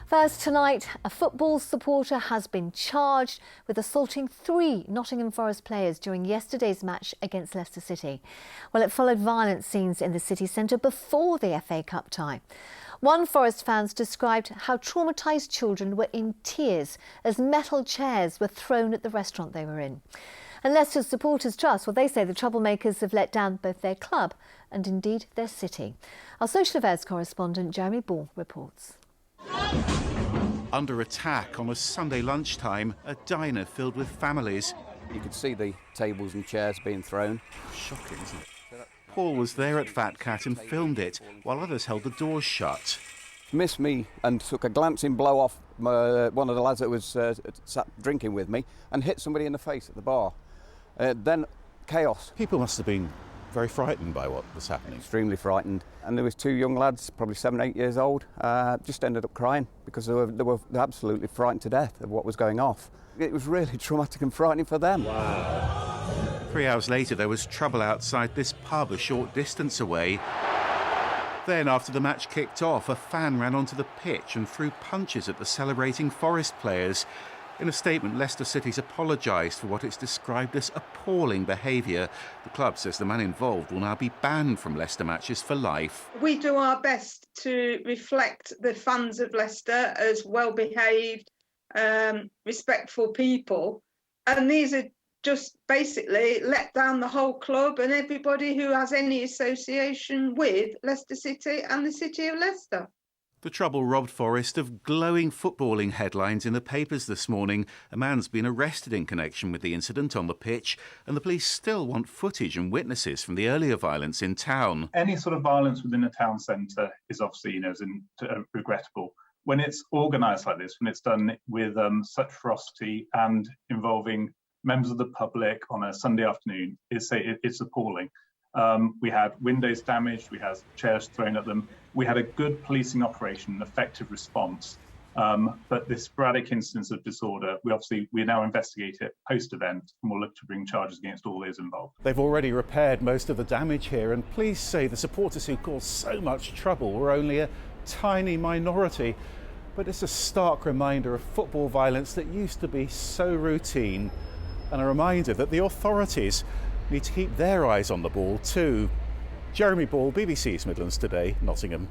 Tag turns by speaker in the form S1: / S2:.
S1: First tonight, a football supporter has been charged with assaulting 3 Nottingham Forest players during yesterday's match against Leicester City. Well, it followed violent scenes in the city centre before the FA Cup tie. One Forest fans described how traumatised children were in tears as metal chairs were thrown at the restaurant they were in. And Leicester supporters trust, well, they say the troublemakers have let down both their club and indeed their city. Our social affairs correspondent Jeremy Ball reports.
S2: Under attack on a Sunday lunchtime, a diner filled with families.
S3: You could see the tables and chairs being thrown.
S2: Shocking, isn't it? Paul was there at Fat Cat and filmed it, while others held the doors shut.
S3: Missed me and took a glancing blow off one of the lads that was sat drinking with me and hit somebody in the face at the bar. Then chaos.
S2: People must have been very frightened by what was happening.
S3: Extremely frightened. And there was 2 young lads, probably 7, 8 years old, just ended up crying because they were absolutely frightened to death of what was going off. It was really traumatic and frightening for them.
S2: Wow. 3 hours later, there was trouble outside this pub a short distance away. Then, after the match kicked off, a fan ran onto the pitch and threw punches at the celebrating Forest players. In a statement, Leicester City's apologised for what it's described as appalling behaviour. The club says the man involved will now be banned from Leicester matches for life.
S4: We do our best to reflect the fans of Leicester as well-behaved, respectful people. And these are just basically let down the whole club and everybody who has any association with Leicester City and the city of Leicester.
S2: The trouble robbed Forest of glowing footballing headlines in the papers this morning. A man's been arrested in connection with the incident on the pitch, and the police still want footage and witnesses from the earlier violence in town.
S5: Any sort of violence within a town centre is obviously, regrettable. When it's organised like this, when it's done with such ferocity and involving members of the public on a Sunday afternoon, it's appalling. We had windows damaged, we had chairs thrown at them. We had a good policing operation, an effective response. But this sporadic instance of disorder, we now investigate it post-event and we'll look to bring charges against all those involved.
S2: They've already repaired most of the damage here, and police say the supporters who caused so much trouble were only a tiny minority. But it's a stark reminder of football violence that used to be so routine, and a reminder that the authorities need to keep their eyes on the ball too. Jeremy Ball, BBC East Midlands Today, Nottingham.